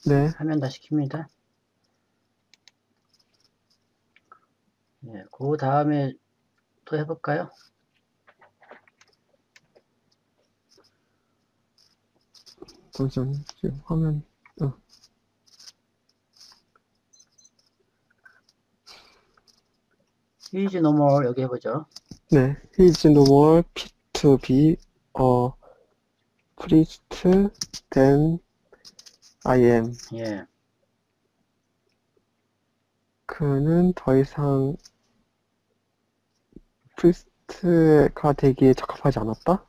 네. 화면 다시 킵니다. 네, 그 다음에 또 해볼까요? 잠시만요. 지금 화면, is normal 여기 해보죠. 네. Is normal fit to be a priest than I am. 예, 그는 더 이상 프리스트가 되기에 적합하지 않았다?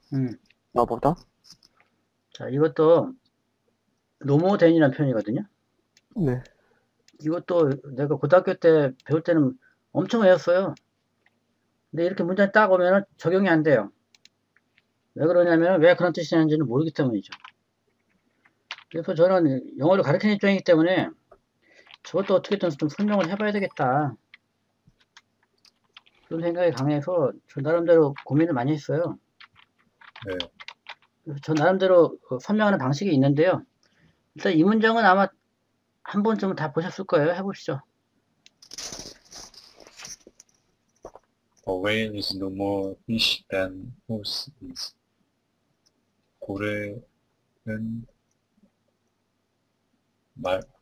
나보다? 자, 이것도 노모된이라는 표현이거든요. 네. 이것도 내가 고등학교 때 배울 때는 엄청 외웠어요. 근데 이렇게 문장 딱 오면 적용이 안 돼요. 왜 그러냐면 왜 그런 뜻이 있는지는 모르기 때문이죠. 그래서 저는 영어를 가르치는 입장이기 때문에 저것도 어떻게든 좀 설명을 해봐야 되겠다. 그런 생각이 강해서 저 나름대로 고민을 많이 했어요. 네. 그래서 저 나름대로 설명하는 방식이 있는데요. 일단 이 문장은 아마 한 번쯤은 다 보셨을 거예요. 해보시죠. A whale is no more fish than horse is. 고래는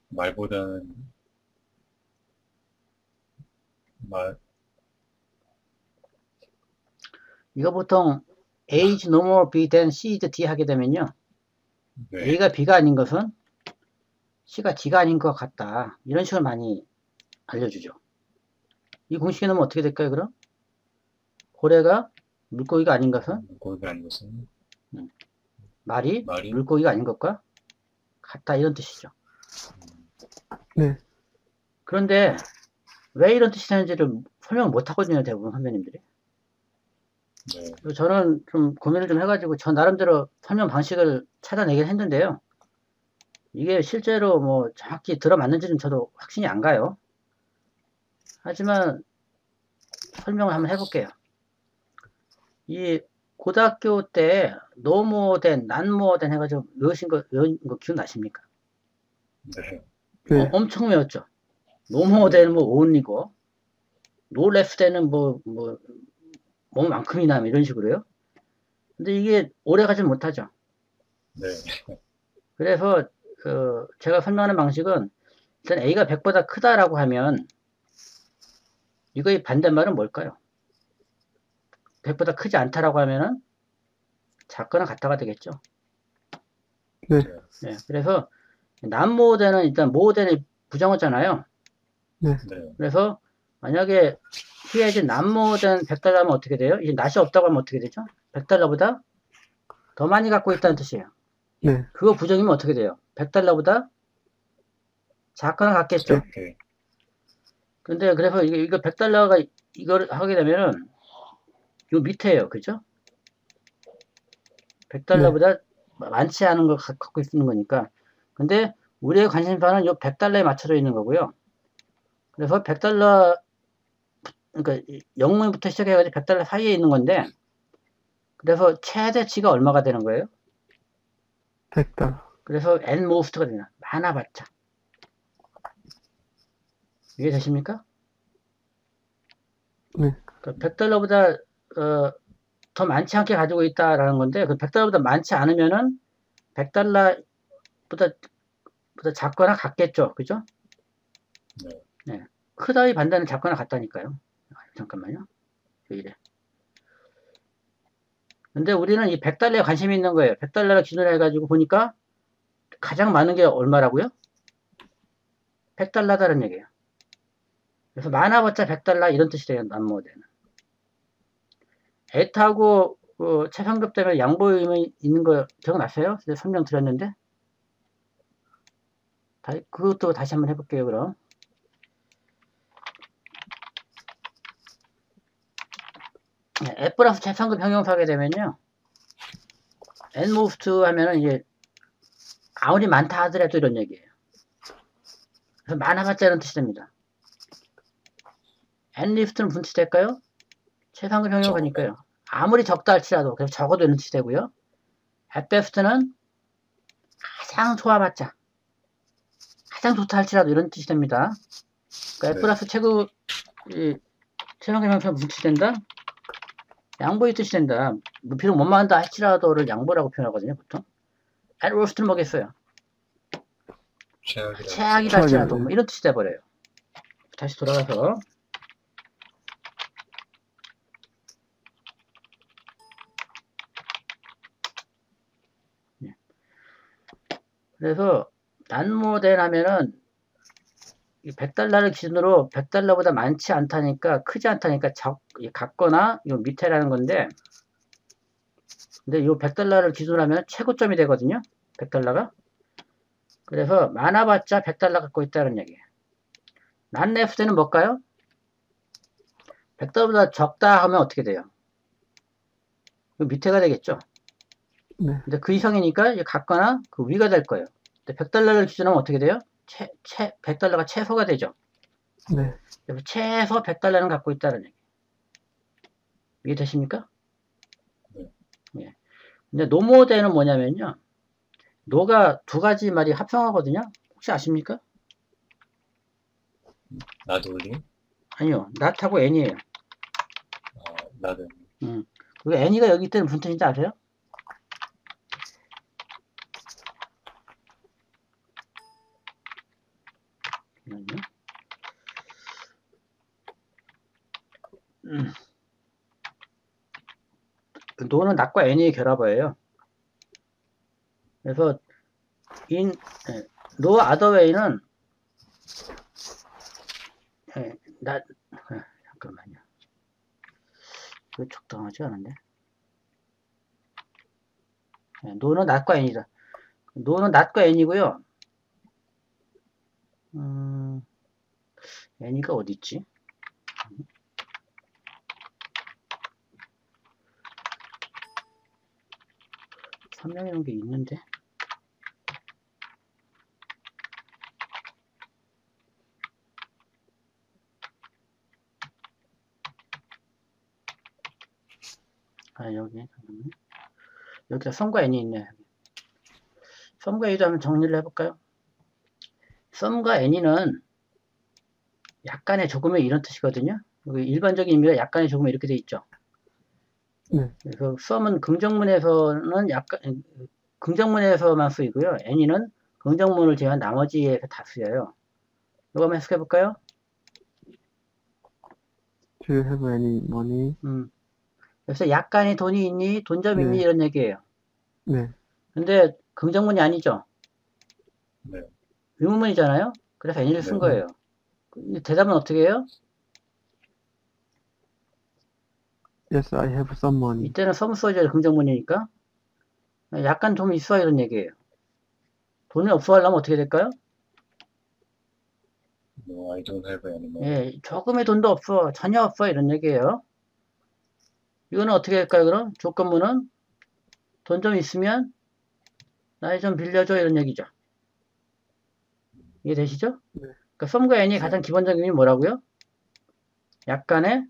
말보다는 이거 보통 A's no more B than C's D 하게 되면요. 네. A가 B가 아닌 것은 C가 D가 아닌 것 같다. 이런 식으로 많이 알려주죠. 이 공식에 넣으면 어떻게 될까요, 그럼? 고래가 물고기가 아닌 것은? 물고기가 아닌 것은 말이 말이 물고기가 아닌 것과 같다. 이런 뜻이죠. 네. 그런데 왜 이런 뜻이 되는지를 설명을 못 하거든요, 대부분 선배님들이. 네. 그래서 저는 좀 고민을 좀 해가지고 저 나름대로 설명 방식을 찾아내긴 했는데요. 이게 실제로 뭐 정확히 들어맞는지는 저도 확신이 안 가요. 하지만 설명을 한번 해볼게요. 이 고등학교 때 노모된, 난모된 해가지고 외우신 거 기억나십니까? 네. 네. 엄청 외웠죠. 노모된 뭐 온이고 노레스되는 뭐만큼이나 이런 식으로요. 근데 이게 오래 가지 못하죠. 네. 그래서 제가 설명하는 방식은 일단 A가 100보다 크다라고 하면 이거의 반대말은 뭘까요? 100보다 크지 않다라고 하면은 작거나 같다가 되겠죠. 네. 네, 그래서 난모대는 일단 모대는 부정어잖아요. 네. 네. 그래서 만약에 here is not more than 100달러면 어떻게 돼요? 이제 낫이 없다고 하면 어떻게 되죠? 100달러보다 더 많이 갖고 있다는 뜻이에요. 네. 그거 부정이면 어떻게 돼요? 100달러보다 작거나 같겠죠. 네. 근데 그래서 이거 100달러가 이걸 하게 되면은 요 밑에요. 그죠? 100달러보다 많지 않은 걸 갖고 있는 거니까. 근데 우리의 관심사는 요 100달러에 맞춰져 있는 거고요. 그래서 100달러, 그러니까 영문부터 시작해가지고 100달러 사이에 있는 건데, 그래서 최대치가 얼마가 되는 거예요? 100달러. 그래서 n most가 되나? 많아봤자. 이게 되십니까? 네. 그러니까 100달러보다 더 많지 않게 가지고 있다라는 건데, 그 100달러보다 많지 않으면은 100달러보다 작거나 같겠죠. 그죠? 네. 네. 크다의 반대는 작거나 같다니까요. 잠깐만요. 왜 이래. 근데 우리는 이 100달러에 관심이 있는 거예요. 100달러를 기준으로 해가지고 보니까 가장 많은 게 얼마라고요? 100달러다는 얘기예요. 그래서 많아봤자 100달러 이런 뜻이 돼요. 남모대는. 애타고 최상급 때문에 양보 의미 있는 거 기억나세요? 설명 드렸는데. 그것도 다시 한번 해볼게요. 그럼. 네, F 플러스 최상급 형용사 하게 되면요. N most 하면은 이제 아무리 많다 하더라도 이런 얘기예요. 그래서 많아봤자 이런 뜻이 됩니다. N lift는 무슨 뜻이 될까요? 최상급 형용사니까요. 아무리 적다 할지라도 그래서 적어도 이런 뜻이 되고요. at best는 가장 좋아봤자 가장 좋다 할지라도 이런 뜻이 됩니다. 그러니까 F 네. 플러스 최고 최상의 형태가 무슨 뜻이 된다? 양보의 뜻이 된다. 뭐 비록 못 만다 할지라도를 양보라고 표현하거든요, 보통. at worst는 뭐겠어요? 최악이다. 최악이다 할지라도 최악이다. 뭐 이런 뜻이 돼버려요. 다시 돌아가서 그래서 난모된 하면은 100달러를 기준으로 100달러보다 많지 않다니까 크지 않다니까 같거나 요 밑에라는 건데 근데 요 100달러를 기준으로 하면 최고점이 되거든요. 100달러가. 그래서 많아봤자 100달러 갖고 있다는 얘기예요. 난 레프트는 뭘까요? 100달러보다 적다 하면 어떻게 돼요? 요 밑에가 되겠죠. 네. 근데 그 이상이니까 같거나 그 위가 될 거예요. 근데 100달러를 기준으로 하면 어떻게 돼요? 100달러가 최소가 되죠. 네. 그래서 최소 100달러는 갖고 있다는 얘기. 이해되십니까? 네. 예. 근데 노모대는 뭐냐면요. 노가 두 가지 말이 합성하거든요. 혹시 아십니까? 나돌리? 아니요. not하고 n이에요. 나는. 그리고 n이가 여기 있다는 무슨 뜻인지 아세요? 노는 not과 n의 결합어예요. 그래서 no other way는 잠깐만요. 이거 적당하지 않은데? no는 not과 n이다. no는 not과 n이고요. n이가 어디 있지? 설명이라는 게 있는데. 여기 잠깐만요. 여기다 썸과 n이 있네. 썸과 n도 한번 정리를 해볼까요? 썸과 n이는 약간의 조금의 이런 뜻이거든요. 일반적인 의미가 약간의 조금의 이렇게 돼 있죠. 네. 그래서 썸은 긍정문에서는 약간 긍정문에서만 쓰이고요. n이는 긍정문을 제외한 나머지에서 다 쓰여요. 이거 한번 해석해 볼까요? Do you have any money? 그래서 약간의 돈이 있니? 돈 좀 있니? 네. 이런 얘기예요. 네. 근데 긍정문이 아니죠. 네. 의문문이잖아요. 그래서 n을 쓴 네. 거예요. 대답은 어떻게 해요? Yes, I have some money. 이때는 some 써줘야 긍정문이니까 약간 돈 있어 이런 얘기예요. 돈이 없어 하려면 어떻게 될까요? No, I don't have any money. 예, 조금의 돈도 없어. 전혀 없어. 이런 얘기예요. 이거는 어떻게 할까요, 그럼? 조건문은 돈 좀 있으면 나에 좀 빌려줘. 이런 얘기죠. 이해되시죠? 네. 그러니까 some과 n이 가장 기본적인 의미 뭐라고요? 약간의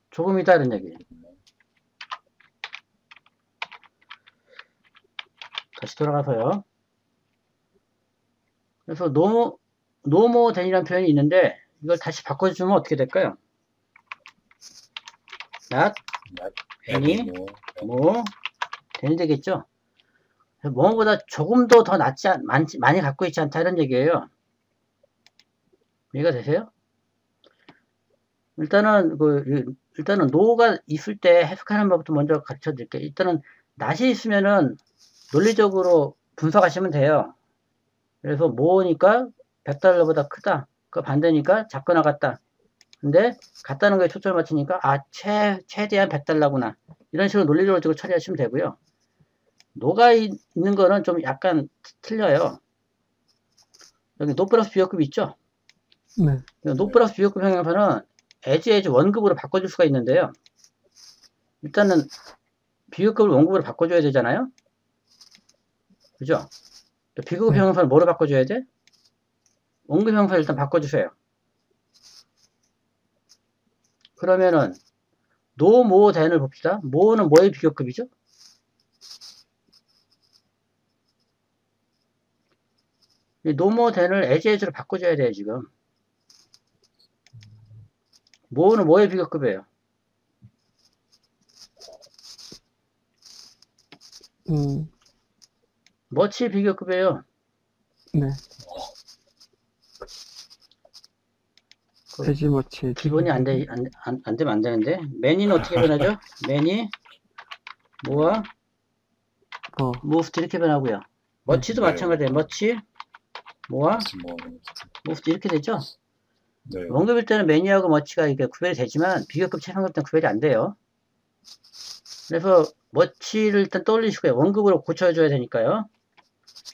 조금이다. 이런 얘기예요. 다시 돌아가서요. 그래서 no more than이라는 표현이 있는데 이걸 다시 바꿔주면 어떻게 될까요? not any more than이 되겠죠? 뭐보다 조금도 더 낫지 많이 갖고 있지 않다 이런 얘기예요. 이해가 되세요? 일단은 no가 있을 때 해석하는 법부터 먼저 가르쳐 드릴게요. 일단은 not이 있으면은 논리적으로 분석하시면 돼요. 그래서 more니까 100달러보다 크다. 그 반대니까 작거나 같다. 근데 같다는 거에 초점을 맞추니까 최대한 100달러구나. 이런 식으로 논리적으로 처리하시면 되고요. 노가 있는 거는 좀 약간 틀려요. 여기 노 플러스 비교급 있죠? 네. 노 플러스 비교급 형용사는 as 원급으로 바꿔줄 수가 있는데요. 일단은 비교급을 원급으로 바꿔줘야 되잖아요. 그죠? 비교급 네. 형용사를 뭐로 바꿔줘야 돼? 원급 형용사를 일단 바꿔주세요. 그러면은 no more than을 봅시다. more는 뭐의 비교급이죠? 노모된을 as 로 바꿔줘야 돼요, 지금. 뭐는 뭐의 비교급이에요? 머치의 비교급이에요. 네. 그 as much. 기본이 안 되면 안 되는데. many는 어떻게 변하죠? many, 뭐와 moved 이렇게 변하고요. much도 네. 마찬가지예요. much, 뭐와 more. moved 이렇게 되죠? 네. 원급일 때는 many하고 much가 이게 구별이 되지만 비교급 최상급 때는 구별이 안 돼요. 그래서 much를 일단 떠올리시고요. 원급으로 고쳐줘야 되니까요.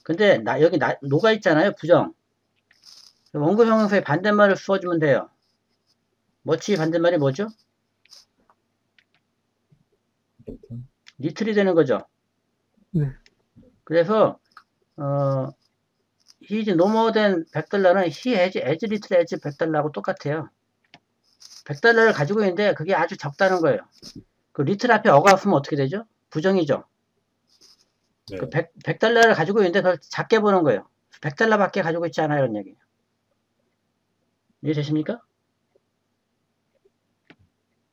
근데 여기 노가 있잖아요. 부정. 원급 형용사의 반대말을 써주면 돼요. much 반대말이 뭐죠? little이 되는 거죠. 네. 그래서 he is no more than $100는 he has as little as $100하고 똑같아요. $100를 가지고 있는데 그게 아주 적다는 거예요. 그 little 앞에 어가 없으면 어떻게 되죠? 부정이죠. 네. 그 $100를 가지고 있는데 그걸 작게 보는 거예요. $100밖에 가지고 있지 않아요. 이런 얘기예요. 이해되십니까?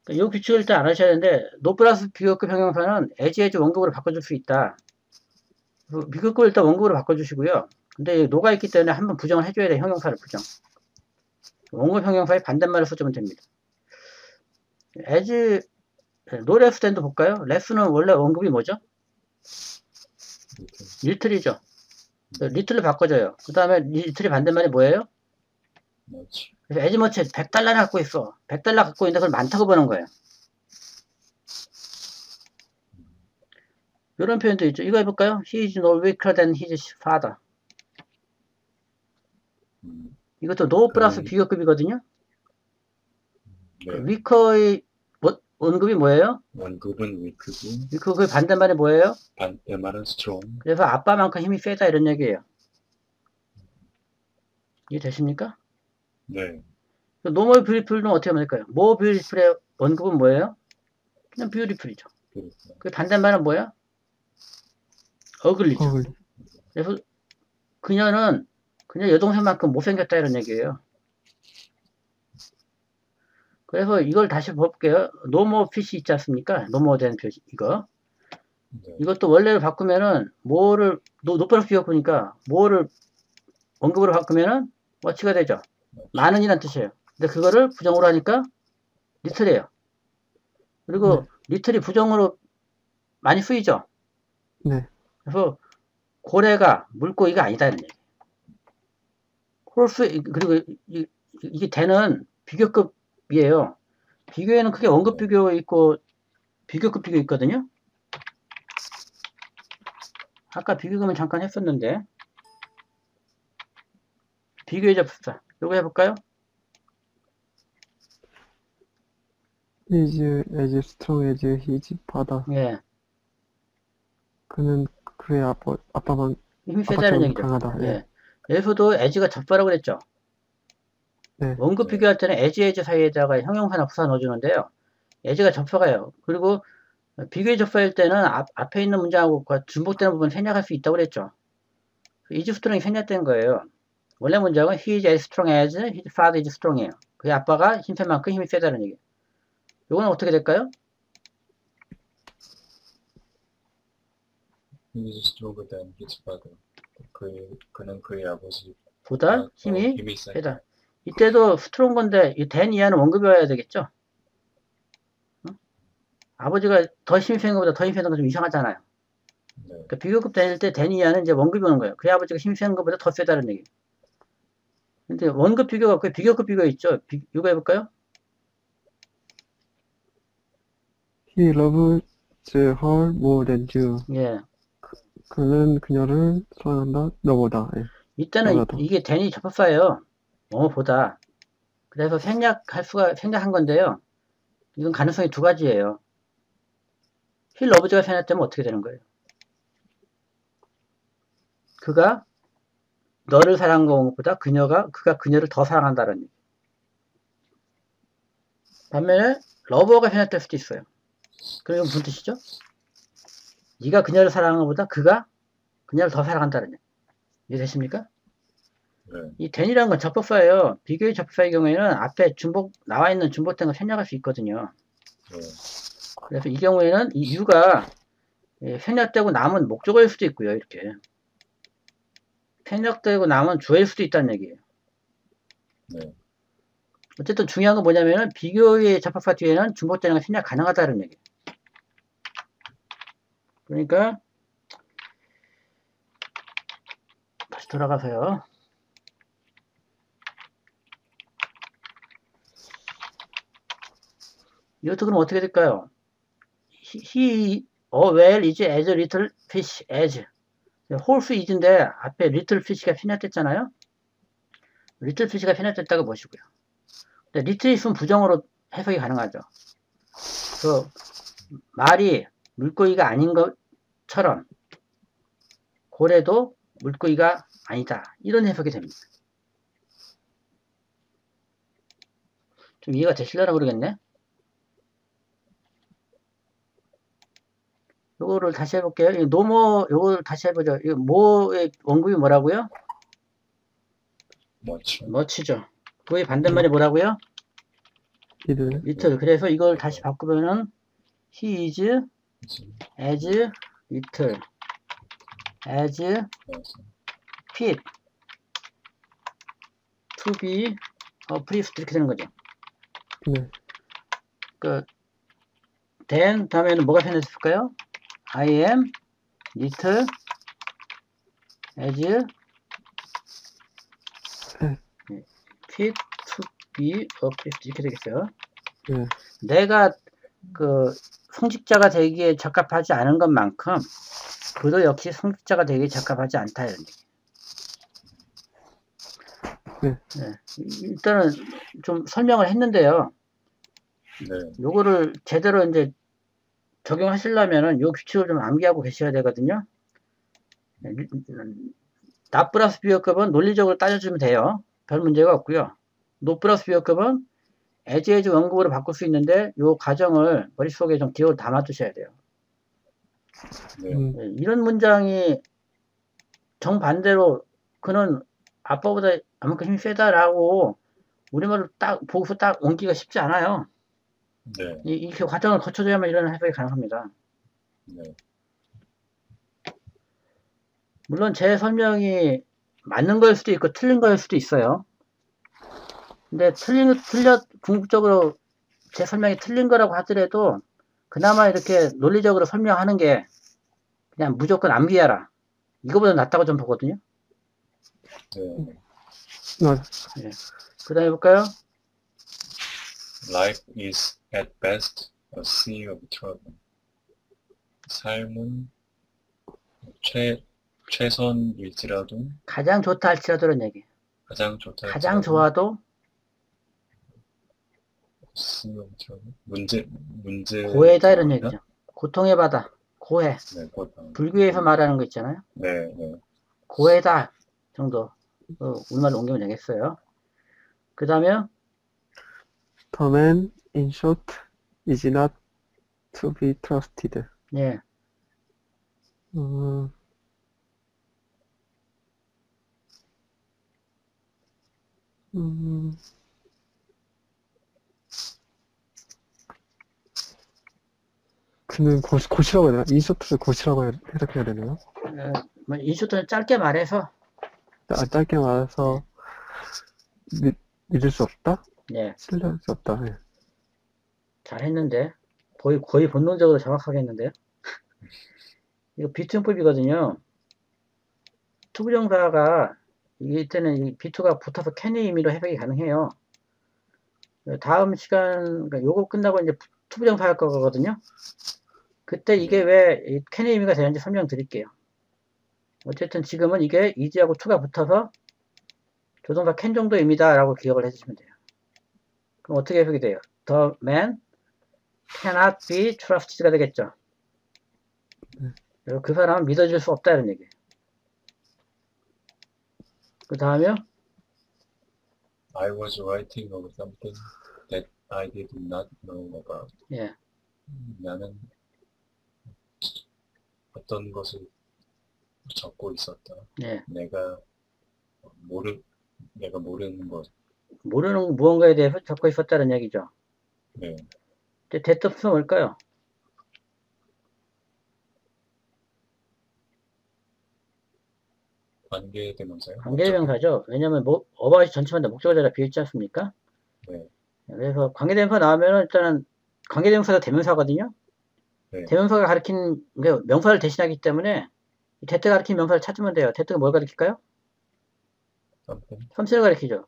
이 규칙을 일단 알아셔야 되는데 노 플러스 비교급 형용사는 as 원급으로 바꿔줄 수 있다. 비교급을 일단 원급으로 바꿔주시고요. 근데 노가 있기 때문에 한번 부정을 해줘야 돼요. 형용사를 부정. 원급 형용사의 반대말을 써주면 됩니다. as no less than도 볼까요? less는 원래 원급이 뭐죠? little이죠. little를 바꿔줘요. 그 다음에 little의 반대말이 뭐예요? much. 그래서 as much $100 갖고 있어. $100 갖고 있는데 그걸 많다고 보는 거예요. 이런 표현도 있죠. 이거 해볼까요? He is no weaker than his father. 이것도 no 플러스 비교급이거든요. 네. weaker의 원급이 뭐예요? 원급은 weak고 weaker 그 반대말이 뭐예요? 반대말은 strong. 그래서 아빠만큼 힘이 세다 이런 얘기예요. 이해되십니까? 네. 노멀 뷰티풀은 어떻게 하면 될까요? more beautiful의 원급은 뭐예요? 그냥 beautiful이죠. 그 반대말은 뭐야? ugly죠. 그래서 그녀는 그냥 여동생만큼 못생겼다 이런 얘기예요. 그래서 이걸 다시 볼게요. no more fish 있지 않습니까? no more 된 표시 이거. 네. 이것도 원래를 바꾸면은 뭐를 노플러스 비교급이니까 뭐를 원급으로 바꾸면은 what가 되죠. 많은이란 뜻이에요. 근데 그거를 부정으로 하니까 little이에요. 그리고 little이 부정으로 많이 쓰이죠. 네. 그래서 고래가 물고기가 아니다 이런 얘기. 홀수 그리고 이게 대는 비교급이에요. 비교에는 크게 원급 비교 있고 비교급 비교 있거든요. 아까 비교급은 잠깐 했었는데 비교의 접속사 요거 해볼까요? He is as strong as his father. 예, 그는 그의 아빠만 힘이 세다는 아빠처럼 얘기죠. 강하다. 예. 여기서도 as가 접사라고 그랬죠. 네. 원급 비교할 때는 as 사이에다가 형용사나 부사 넣어주는데요. as가 접사가요. 그리고 비교의 접사일 때는 앞에 있는 문장하고 중복되는 부분 생략할 수 있다고 그랬죠. is strong이 생략된 거예요. 원래 문장은 he is as strong as his father is strong이에요. 그의 아빠가 힘센 만큼 힘이 세다는 얘기예요. 요거는 어떻게 될까요? He is stronger than his father. 그는 그의 아버지 보다 힘이 세다. 세다. 이때도 스트롱 건데 이 than 이하는 원급이 와야 되겠죠? 응? 아버지가 더 힘이 센 것보다 더 힘이 센 건 좀 이상하잖아요. 네. 그러니까 비교급 다닐 때 than 이하는 이제 원급이 오는 거예요. 그의 아버지가 힘이 센 것보다 더 세다는 얘기. 근데 원급 비교가 없고 비교급 비교 있죠? 이거 해볼까요? He loves her more than you. 예. 그는 그녀를 사랑한다. 너보다. 예. 이때는 너보다. 이게 than이 접합사예요. 뭐보다. 그래서 생략한 건데요. 이건 가능성이 두 가지예요. he loves가 생략되면 어떻게 되는 거예요? 그가 너를 사랑한 것보다 그가 그녀를 더 사랑한다는 얘기. 반면에 lover가 생략될 수도 있어요. 그럼 무슨 뜻이죠? 네가 그녀를 사랑한 것보다 그가 그녀를 더 사랑한다는 얘기. 이해되십니까? 네. 이 then이라는 건 접속사예요. 비교의 접속사의 경우에는 앞에 나와 있는 중복된을 생략할 수 있거든요. 네. 그래서 이 경우에는 이 u가 생략되고 남은 목적어일 수도 있고요. 이렇게 생략되고 남은 주어일 수도 있다는 얘기예요. 네. 어쨌든 중요한 건 뭐냐면은 비교의 접속사 뒤에는 중복되는 게 생략 가능하다는 얘기예요. 그러니까 다시 돌아가서요. 이것도 그럼 어떻게 될까요? He well is as a little fish as 홀수 is인데 앞에 little fish가 생략됐잖아요. little fish가 생략됐다고 보시고요. 근데 little 있으면 부정어로 해석이 가능하죠. 그 말이 물고기가 아닌 것처럼 고래도 물고기가 아니다. 이런 해석이 됩니다. 좀 이해가 되실려나 모르겠네. 요거를 다시 해볼게요. 요거를 다시 해보죠. 이거 뭐의 원급이 뭐라고요? 뭐죠? much죠. 그의 반대말이 뭐라고요? little. little. 그래서 이걸 다시 바꾸면은 he is as little as fit to be a priest 이렇게 되는 거죠. 네. 그 then 다음에는 뭐가 생겼을까요? I am little as fit to be a priest 이렇게 되겠어요. 네. 내가 그 성직자가 되기에 적합하지 않은 것만큼 그도 역시 성직자가 되기에 적합하지 않다 이런 얘기. 네. 네. 일단은 좀 설명을 했는데요. 네. 요거를 제대로 이제 적용하시려면은 요 규칙을 좀 암기하고 계셔야 되거든요. 나 플러스 비교급은 논리적으로 따져주면 돼요. 별 문제가 없고요. 노 플러스 비교급은 as 원급으로 바꿀 수 있는데 요 과정을 머릿속에 좀 기억을 담아두셔야 돼요. 네. 이런 문장이 정반대로 그는 아빠보다 아무튼 힘이 세다라고 우리말로 딱 보고서 딱 옮기기가 쉽지 않아요. 네. 이렇게 과정을 거쳐줘야만 이런 해석이 가능합니다. 네. 물론 제 설명이 맞는 거일 수도 있고 틀린 거일 수도 있어요. 근데 궁극적으로 제 설명이 틀린 거라고 하더라도 그나마 이렇게 논리적으로 설명하는 게 그냥 무조건 암기해라. 이거보다 낫다고 좀 보거든요. 네. 네. 그 다음에 볼까요? Life is at best a sea of trouble. 삶은 최선일지라도 가장 좋다 할지라도는 얘기. 가장 좋다 가장 할지라도 좋아도 sea of trouble. 문제 고해다 이런 얘기죠. 고통의 바다. 고해. 네, 고통. 불교에서 말하는 거 있잖아요. 네, 네. 고해다 정도. 우리말로 옮기면 되겠어요. 그 다음에 The man in short is not to be trusted. 예. 음, 음, 그는 고시라고 해야 되나? 인셔트를 고시라고 해석해야 되나요? 인쇼트는 짧게 말해서 짧게 말해서 믿을 수 없다? 예. 신뢰할 수 없다. 예. 잘했는데 거의 본능적으로 정확하게 했는데요. 이거 비투용법이거든요. 투부정사가 이때는 비투가 붙어서 캔의 의미로 해석이 가능해요. 다음 시간 그러니까 요거 끝나고 이제 투부정사 할 거거든요. 그때 이게 왜 캔의 의미가 되는지 설명드릴게요. 어쨌든 지금은 이게 is하고 to가 붙어서 조동사 캔 정도의 의미다라고 기억을 해주시면 돼요. 그럼 어떻게 해석이 돼요? The man cannot be trusted가 되겠죠. 그 사람은 믿어줄 수 없다 이런 얘기예요. 그 다음에요. I was writing of something that I did not know about. 예. 나는 어떤 것을 적고 있었다. 예. 내가 내가 모르는 것. 모르는 무언가에 대해서 적고 있었다는 얘기죠. 네. 근데 that 없으면 뭘까요? 관계대명사요? 관계대명사죠. 왜냐면 about이 전체만 다 목적어자라 비어있지 않습니까? 네. 그래서 관계대명사 나오면은 일단은 관계대명사가 대명사거든요. 네. 대명사가 가리킨 그러니까 명사를 대신하기 때문에 that가 가리킨 명사를 찾으면 돼요. that가 뭘 가리킬까요? something. something을 가리키죠.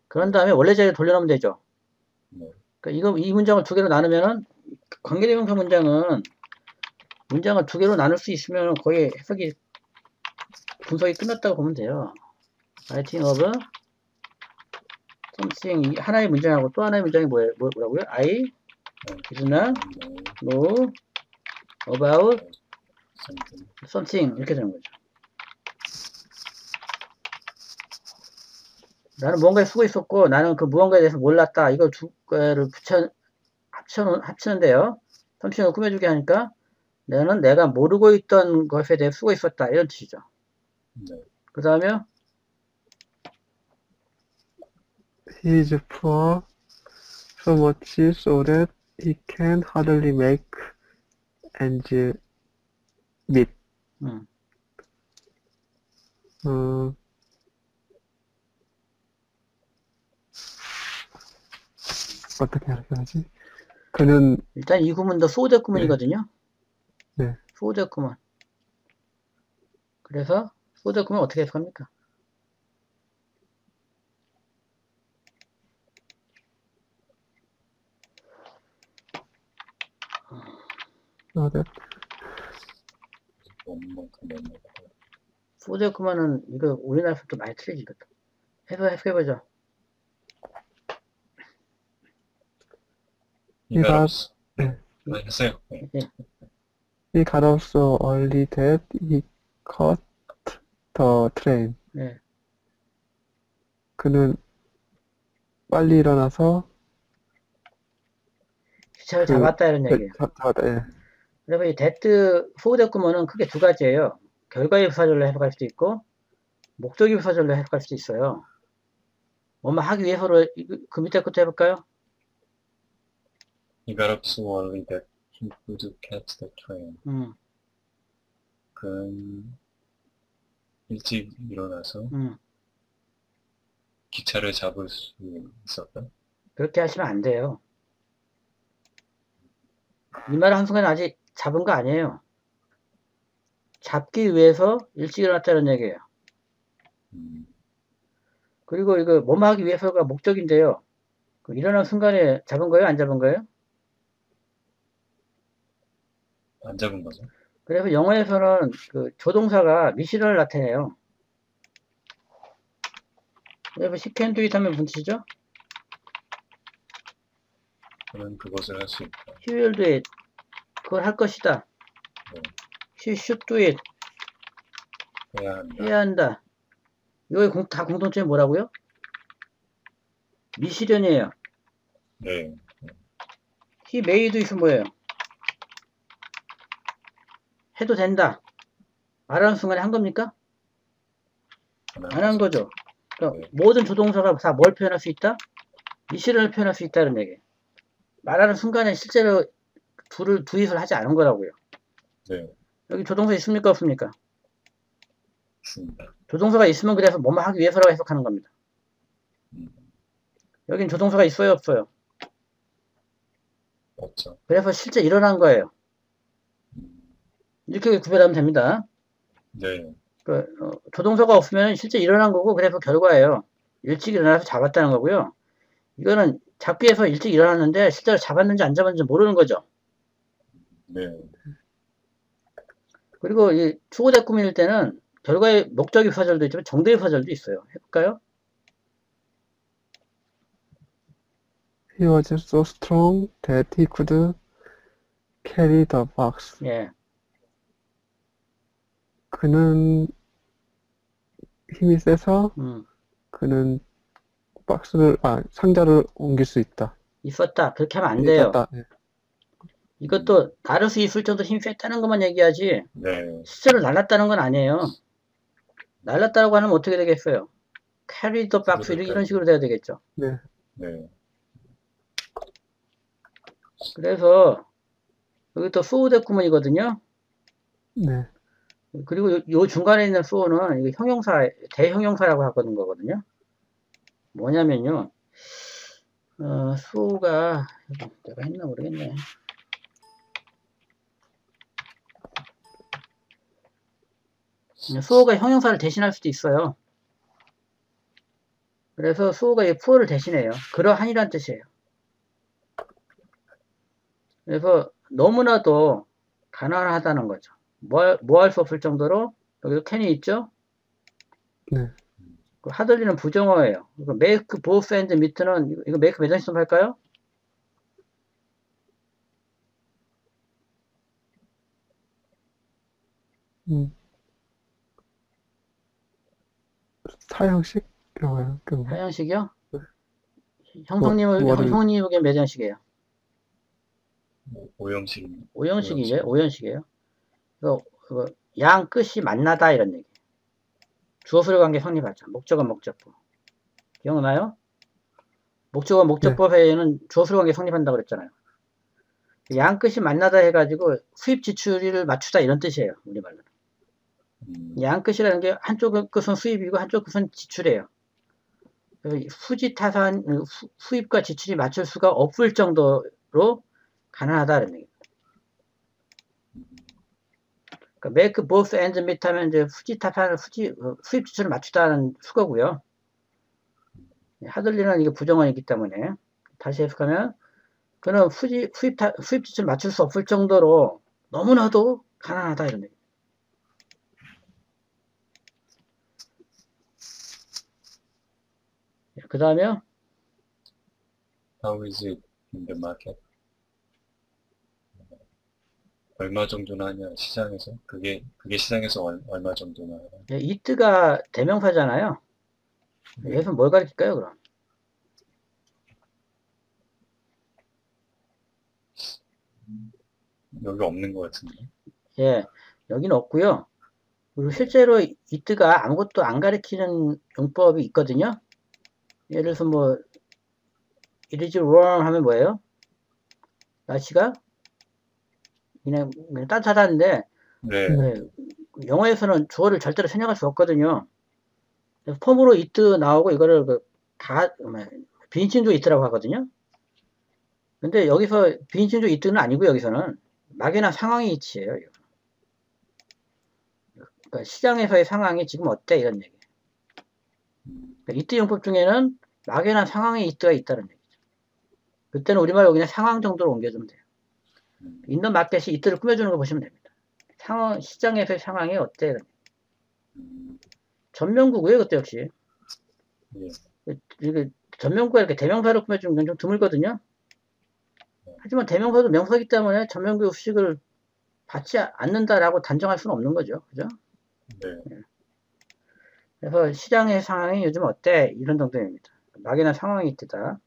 그런 다음에 원래 자리에 돌려놓으면 되죠. 네. 그러니까 이 문장을 두 개로 나누면은 관계대명사 문장을 두 개로 나눌 수 있으면 거의 분석이 끝났다고 보면 돼요. writing of something 하나의 문장하고 또 하나의 문장이 뭐라고요? I did not know about something. something 이렇게 되는 거죠. 나는 무언가에 쓰고 있었고 나는 그 무언가에 대해서 몰랐다. 이걸 두 개를 합치는데요. something을 꾸며주게 하니까 나는 내가 모르고 있던 것에 대해 쓰고 있었다. 이런 뜻이죠. 네. 그 다음에 He is poor so much so that he can hardly make ends meet. 어떻게 하지? 그는 일단 이 구문도 소대 구문이거든요. 네. 소대 구문. 그래서 소대 구문 어떻게 해석합니까? 소대 구문은 이거 우리나라에서 좀 많이 틀리지 이것도. 해석해보죠. 했어요. 네. He got up so early that he caught the train. 네. 그는 빨리 일어나서 기차를 잡았다 이런 얘기예요. 잡았다. 예. 그래서 이 that 소대 구문은 크게 두 가지예요. 결과의 부사절로 해석할 수도 있고 목적의 부사절로 해석할 수도 있어요. 뭐뭐 하기 위해서로 그 밑에 것도 해볼까요? He got up so early that he could catch the train. 그는 일찍 일어나서 기차를 잡을 수 있었다. 그렇게 하시면 안 돼요. 이 말을 한순간에 아직 잡은 거 아니에요. 잡기 위해서 일찍 일어났다는 얘기예요. 그리고 이거 뭐뭐 하기 위해서가 목적인데요. 일어난 순간에 잡은 거예요? 안 잡은 거예요? 안 잡은 거죠. 그래서 영어에서는 그 조동사가 미시를 나타내요. 그래서 she can do it 하면 무슨 뜻이죠? 그는 그것을 할 수 있다. She will do it. 그걸 할 것이다. 네. She should do it. 해야 한다. 해야 한다. 이거 다 공통점이 뭐라고요? 미실현이에요. 네. He may do it은 뭐예요? 해도 된다. 말하는 순간에 한 겁니까? 안 한 거죠. 그러니까 네. 모든 조동사가 다 뭘 표현할 수 있다? 미실현을 표현할 수 있다는 얘기. 말하는 순간에 실제로 두잇을 하지 않은 거라고요. 네. 여기 조동사 있습니까? 없습니까? 있습니다. 조동사가 있으면 그래서 뭐뭐 하기 위해서라고 해석하는 겁니다. 여긴 조동사가 있어요? 없어요? 없죠. 그래서 실제 일어난 거예요. 이렇게 구별하면 됩니다. 네. 조동사가 없으면 실제 일어난 거고 그래서 결과예요. 일찍 일어나서 잡았다는 거고요. 이거는 잡기 위해서 일찍 일어났는데 실제로 잡았는지 안 잡았는지 모르는 거죠. 네. 그리고 이 추고대 꾸밀 때는 결과의 목적의 부사절도 있지만 정대의 부사절도 있어요. 해볼까요? He was so strong that he could carry the box. 예. 그는 힘이 세서 그는 상자를 옮길 수 있다. 있었다. 그렇게 하면 안 돼요. 있었다. 네. 이것도 다룰 수 있을 정도 힘이 셌다는 것만 얘기하지 네. 실제로 날랐다는 건 아니에요. 날랐다고 하면 어떻게 되겠어요? carry the box 그거를 이런 식으로 돼야 되겠죠. 네. 네. 그래서 여기 또 수호대 구문이거든요. 네. 그리고 요 중간에 있는 수호는 이거 형용사, 대형용사라고 하거든 거거든요. 뭐냐면요. 수호가 내가 했나 모르겠네. 수호가 형용사를 대신할 수도 있어요. 그래서 수호가 이 pure를 대신해요. 그러한이란 뜻이에요. 그래서 너무나도 가난하다는 거죠. 뭐 할 수 없을 정도로 여기 can이 있죠? 네. 그 하들리는 부정어예요. 이거 make both and meet는 이거 make 몇 장씩 좀 할까요? 사형식? 이런 거. 사형식이요? 네. 형성님에게 몇 장씩이에요? 오형식입니다. 오형식이에요? 오형식이에요? 이거 양 끝이 만나다 이런 얘기. 주어 수료 관계 성립하죠. 목적어 목적보. 기억나요? 목적어 목적보 회에는 주어 수료 관계 성립한다고 그랬잖아요. 양 끝이 만나다 해가지고 수입 지출을 맞추다 이런 뜻이에요. 우리말로는. 양 끝이라는 게 한쪽 끝은 수입이고 한쪽 끝은 지출이에요. 후지 타산 수입과 지출이 맞출 수가 없을 정도로 가난하다는 얘기입니다. 그러니까 make both ends meet 하면 이제 후지 타산을 수입 지출을 맞추다는 수거고요. 하들리는 이게 부정어이기 때문에 다시 해석하면 그는 수입 지출 맞출 수 없을 정도로 너무나도 가난하다 이런 얘기. 그 다음에요. How is it in the market? 얼마 정도나 하냐 시장에서? 그게 시장에서 얼마 정도나 하냐? 예, it가 대명사잖아요. 여기서 뭘 가르칠까요, 그럼? 여기 없는 것 같은데. 예, 여기는 없고요. 그리고 실제로 it가 아무것도 안 가리키는 용법이 있거든요. 예를 들어서 뭐 it is warm 하면 뭐예요? 날씨가 그냥 따뜻하다는데 네. 네, 영어에서는 주어를 절대로 생략할 수 없거든요. 폼으로 it 나오고 이거를 비인칭조 it라고 하거든요. 근데 여기서 비인칭조 it는 아니고 여기서는 막연한 상황이 it이에요. 그러니까 시장에서의 상황이 지금 어때 이런 얘기. 그러니까 it 용법 중에는 막연한 상황의 it가 있다는 얘기죠. 그때는 우리말로 그냥 상황 정도로 옮겨주면 돼요. 있는 마켓이 it를 꾸며주는 거 보시면 됩니다. 시장에서의 상황이 어때 이런 얘기. 전면구고요, 그때 역시. 이게 전면구가 이렇게 대명사로 꾸며주는 건 좀 드물거든요. 하지만 대명사도 명사이기 때문에 전면구의 수식을 받지 않는다라고 단정할 수는 없는 거죠. 그죠? 네. 그래서 시장의 상황이 요즘 어때? 이런 정도입니다. 막연한 상황이 있다.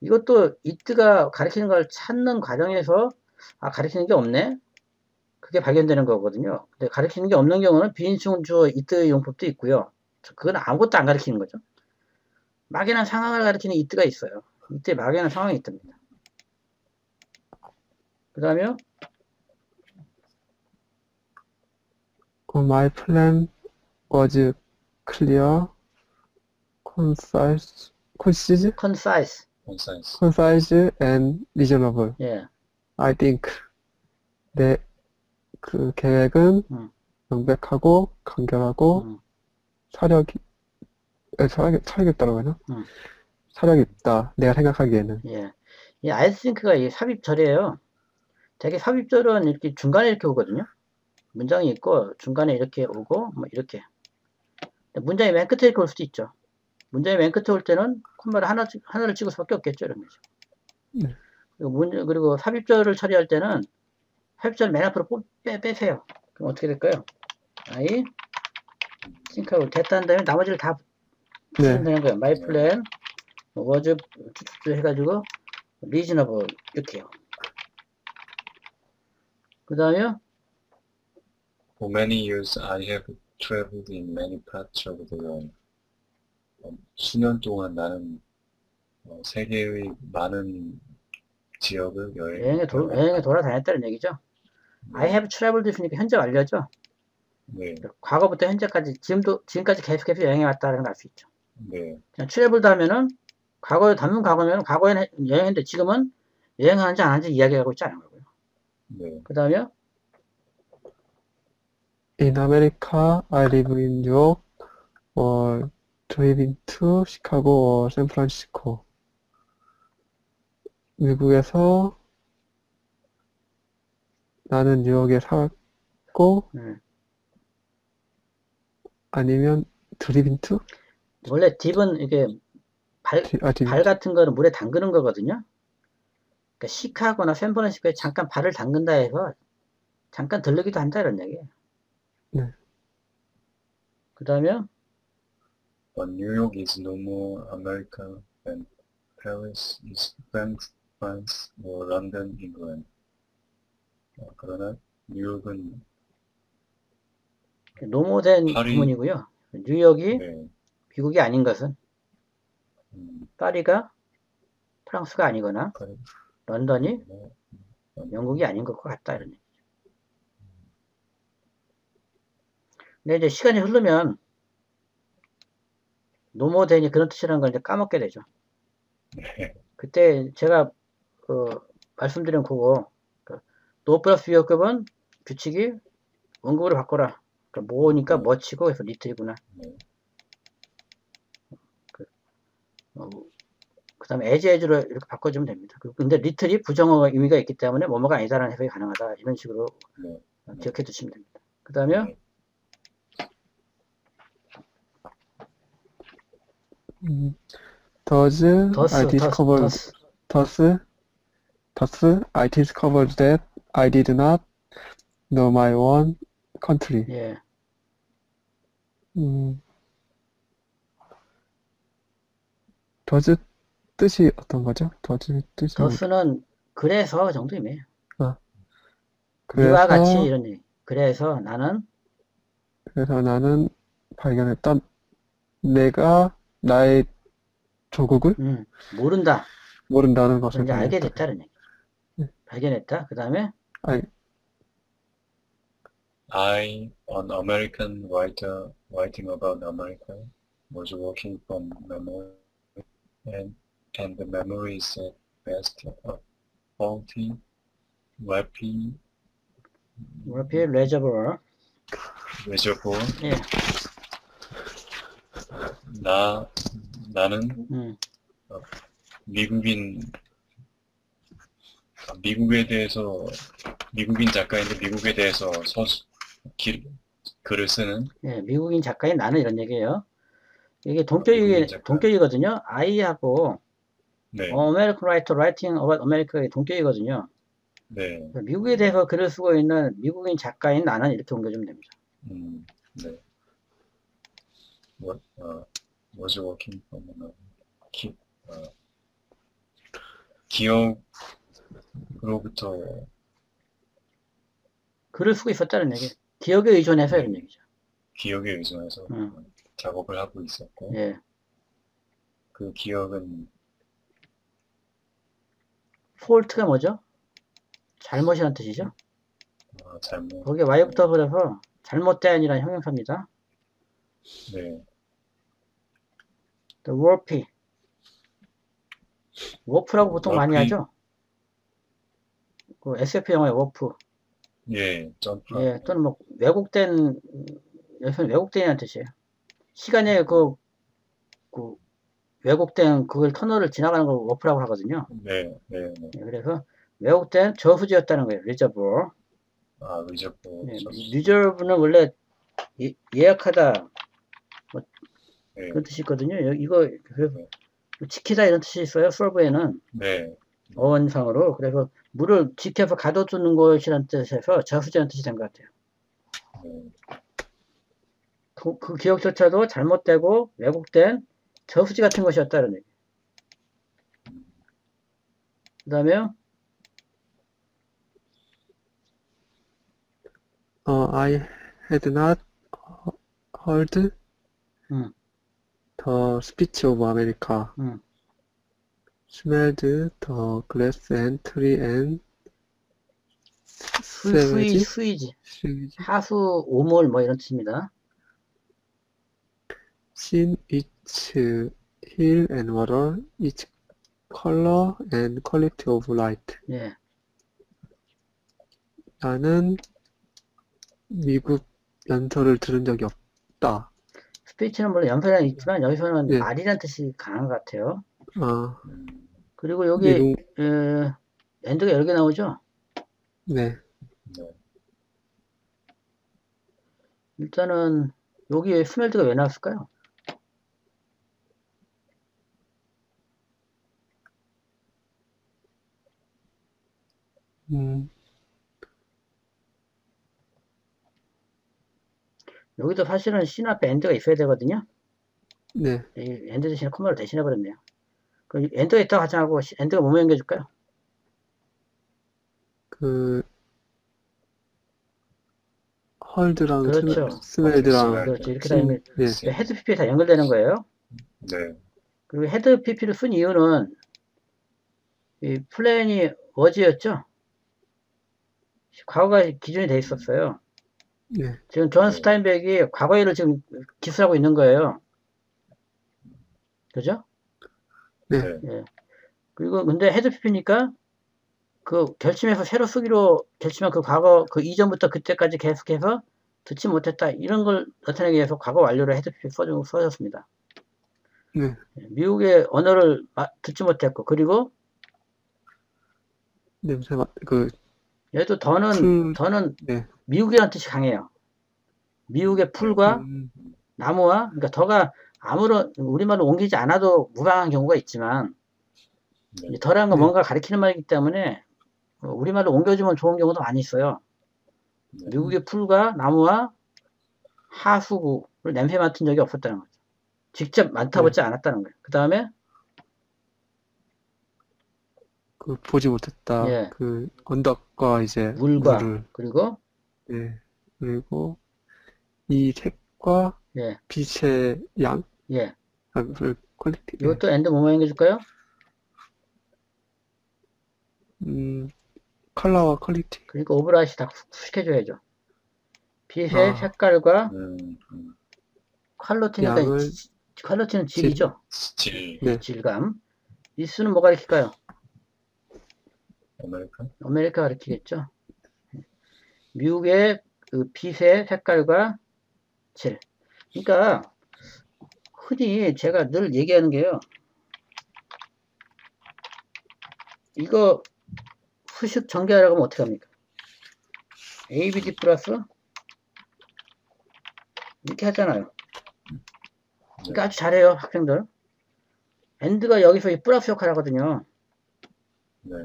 이것도 it가 가리키는 걸 찾는 과정에서 가리키는 게 없네? 그게 발견되는 거거든요. 근데 가리키는 게 없는 경우는 비인칭 주어 it 용법도 있고요. 그건 아무것도 안 가리키는 거죠. 막연한 상황을 가리키는 it가 있어요. 이때 막연한 상황이 있답니다. 그 다음에요. My plan was clear, concise and reasonable. 예. I think. 내 그 계획은 명백하고 간결하고 사력 있다고 하나? 사력 있다. 내가 생각하기에는. 예. 이 I think가 이 삽입절이에요. 되게 삽입절은 이렇게 중간에 이렇게 오거든요. 문장이 있고 중간에 이렇게 오고 뭐 이렇게. 문장이 맨 끝에 이렇게 올 수도 있죠. 문장이 맨 끝에 올 때는 콤마를 하나를 찍을 수밖에 없겠죠, 이런 거죠. 네. 그리고 삽입절을 처리할 때는 삽입절 맨 앞으로 빼세요. 그럼 어떻게 될까요? I think하고 됐다는 다음에 나머지를 다 붙이면 되는 거예요. My plan was 해가지고 reasonable 이렇게요. 그 다음에요. For many years I have traveled in many parts of the world. 수년 동안 나는 세계의 많은 지역을 여행에 돌아다녔다는 얘기죠. I 네, have traveled 있으니까 현재 완료죠. 네, 과거부터 현재까지, 지금까지 계속해서 여행해 왔다는 걸 알 수 있죠. 네, 그냥 traveled 하면은, 단문 과거면, 과거에는 여행했는데 지금은 여행하는지 안 하는지 이야기하고 있지 않은 거고요. 네. 그 다음에, In America, I live in New York or driving to Chicago or San Francisco. 미국에서 나는 뉴욕에 살고 아니면 driving to? 원래 딥은 이게 발 driving to. 같은 거는 물에 담그는 거거든요. 그러니까 시카고나 샌프란시스코에 잠깐 발을 담근다 해서 잠깐 들르기도 한다 이런 얘기예요. 네. 그 다음에 But New York is no more America than Paris is France or London, England. 그러나 뉴욕은 노모된 구문이고요. 뉴욕이 네, 미국이 아닌 것은 파리가 프랑스가 아니거나 파리, 런던이 네, 영국이 아닌 것과 같다 이런 얘기죠. 근데 이제 시간이 흐르면 노모된이 그런 뜻이라는 걸 이제 까먹게 되죠. 네, 그때 제가 말씀드린 그거 노 플러스 위어급은 규칙이 원급으로 바꿔라. 그러니까 뭐니까 네. 뭐치고 해서 리틀이구나. 네. 그 다음에 에즈로 이렇게 바꿔주면 됩니다. 근데 리틀이 부정어 의미가 있기 때문에 뭐뭐가 아니다라는 해석이 가능하다. 이런 식으로 네. 기억해 두시면 됩니다. 그 다음에 네. Thus, I discovered that I did not know my own country. 예. 더즈 뜻이 어떤 거죠? 더즈 뜻이 더스는 그래서 정도 의미해요. 그래서 이와 같이 이런 얘기. 그래서 나는 발견했다. 내가 나의 조국을 모른다는 것을 이제 알게 됐다는 얘기. 네. 발견했다. 그 다음에 I, an American writer writing about America, was working from memory, and the memory is at best faulty, rapid, reservoir. 예. 나는 미국인 작가인데 미국에 대해서 글을 쓰는. 예, 미국인 작가인 나는 이런 얘기예요. 이게 동격이거든요. I하고 네. American writer writing about America의 동격이거든요. 네. 미국에 대해서 글을 쓰고 있는 미국인 작가인 나는 이렇게 옮겨주면 됩니다. 네. Was working from 기억으로부터 글을 쓰고 있었다는 얘기. 기억에 의존해서 이런 얘기죠. 기억에 의존해서 작업을 하고 있었고, 예. 그 기억은 fault가 뭐죠? 잘못이라는 뜻이죠. 잘못. 거기에 y부터 그래서 잘못된이라는 형용사입니다. 네. The warpy. 워프라고 보통 많이 하죠. 그 SF 영화의 워프. 예, 점프. 예, 또는 뭐 왜곡된, 여기서는 왜곡된이라는 뜻이에요. 시간에 그 왜곡된 그걸 터널을 지나가는 걸 워프라고 하거든요. 네. 예, 그래서 왜곡된 저수지였다는 거예요. reservoir. reservoir. reserve는 원래 예약하다 뭐 그런 뜻이 있거든요. 이거 지키다 이런 뜻이 있어요. serve에는. 네. 어원상으로. 그래서 물을 지켜서 가둬두는 것이라는 뜻에서 저수지라는 뜻이 된 것 같아요. 그 기억조차도 잘못되고 왜곡된 저수지 같은 것이었다는 얘기. 그 다음에 I had not heard the speech of America. 음. smelled the glass and tree and 수이지. sewage. 하수, 오몰 뭐 이런 뜻입니다. seen its hill and water, its color and quality of light. 예. 나는 미국 연설을 들은 적이 없다. 스피치는 물론 연설은 있지만 여기서는 예. 말이라는 뜻이 강한 것 같아요. 아, 그리고 여기 미국, 엔드가 여러 개 나오죠. 네. 네. 일단은 여기에 스멜드가 왜 나왔을까요? 여기도 사실은 신 앞에 엔드가 있어야 되거든요. 네. 이 엔드 대신에 콤마를 대신해 버렸네요. 그럼 엔드가 있다고 하지 말고 엔드가 뭐뭐 연결해줄까요? 헐드랑 그렇죠. 스멜드랑 그렇죠. 이렇게 다 연결, 네. 헤드 PP에 다 연결되는 거예요. 네. 그리고 헤드 PP를 쓴 이유는 이 플랜이 워즈였죠. 과거가 기준이 돼 있었어요. 네. 지금 존 스타인백이 과거일을 지금 기술하고 있는 거예요. 그죠? 네. 예. 그리고 근데 헤드 PP니까 그 결심해서 새로 쓰기로 결심한 그 과거 그 이전부터 그때까지 계속해서 듣지 못했다 이런 걸 나타내기 위해서 과거 완료로 헤드 PP 써줬습니다. 네. 미국의 언어를 듣지 못했고 그리고 냄새 얘도 더는 네. 미국이라는 뜻이 강해요. 미국의 풀과 나무와 그러니까 더가 아무런 우리말로 옮기지 않아도 무방한 경우가 있지만 네. 더라는 건 네. 뭔가 가리키는 말이기 때문에 우리말로 옮겨주면 좋은 경우도 많이 있어요. 네. 미국의 풀과 나무와 하수구를 냄새 맡은 적이 없었다는 거죠. 직접 맡아보지 않았다는 거예요. 그 다음에 보지 못했다. 예. 언덕과 이제 물과 물을. 그리고 네. 그리고 이 색과 예. 빛의 양. 예. 퀄리티. 이것도 엔드 뭐뭐 연결해줄까요? 컬러와 퀄리티. 그러니까 오브라이트 다 수식해줘야죠. 빛의 색깔과 퀄리티니까 양을 퀄리티는 질이죠. 질. 네. 질감. 이수는 뭐 가리킬까요? 아메리칸? 아메리카 가리키겠죠. 미국의 그 빛의 색깔과 질. 그러니까 흔히 제가 늘 얘기하는 게요. 이거 수식 전개하라고 하면 어떻게 합니까? ABD 플러스 이렇게 하잖아요. 그러니까 아주 잘해요 학생들. 엔드가 여기서 이 플러스 역할을 하거든요. 네.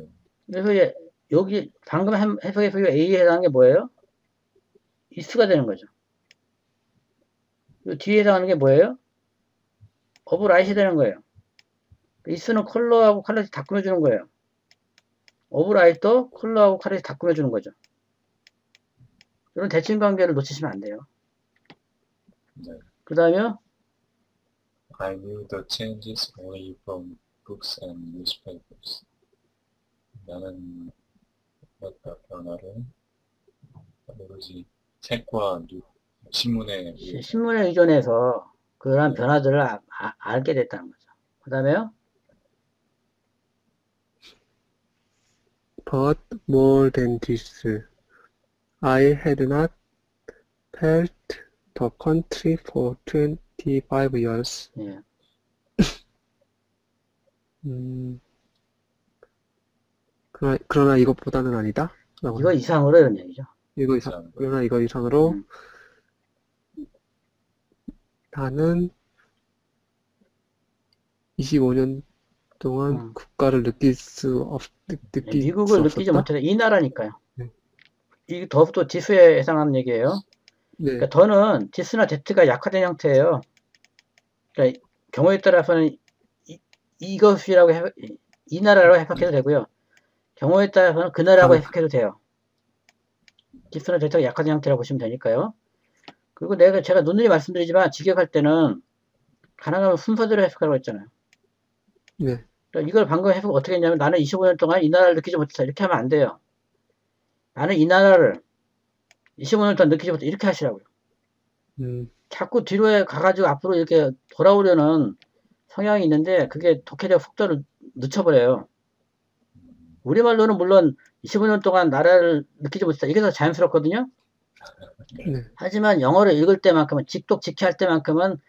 그래서 여기 방금 해석에서 A에 해당하는 게 뭐예요? 이수가 되는 거죠. 그리고 뒤에 해당하는 게 뭐예요? 오브라이트이 되는 거예요. 이수는 컬러하고 퀄리티 다 꾸며주는 거예요. 오브라이트도 컬러하고 퀄리티 다 꾸며주는 거죠. 이런 대칭 관계를 놓치시면 안 돼요. 네. 그 다음에 I knew the changes only from books and newspapers. 나는 변화를 오로지 책과 신문에 의존해서 그러한 변화들을 알게 됐다는 거죠. 그 다음에요. But more than this, I had not felt the country for 25 years. 예. 그러나 이것보다는 아니다? 이거 이상으로 이런 얘기죠. 그러나 이거 이상으로 나는 25년 동안 국가를 느낄 수 미국을 느끼지 없었다? 못해서 이 나라니까요. 네. 이 더도 디스에 해당하는 얘기예요. 네. 그러니까 더는 디스나 Z가 약화된 형태예요. 그러니까 경우에 따라서는 이것이라고 이 나라라고 해석해도 되고요. 경우에 따라서는 그 나라라고 해석해도 돼요. 디스나 Z가 약화된 형태라고 보시면 되니까요. 그리고 제가 누누이 말씀드리지만 직역할 때는 가능하면 순서대로 해석하라고 했잖아요. 네. 그러니까 이걸 방금 해석 어떻게 했냐면 나는 25년 동안 이 나라를 느끼지 못했다. 이렇게 하면 안 돼요. 나는 이 나라를 25년 동안 느끼지 못했다. 이렇게 하시라고요. 자꾸 뒤로 가가지고 앞으로 이렇게 돌아오려는 성향이 있는데 그게 독해적 속도를 늦춰버려요. 우리말로는 물론 25년 동안 나라를 느끼지 못했다. 이게 더 자연스럽거든요. 네. 하지만 영어를 읽을 때만큼은 직독직해할 때만큼은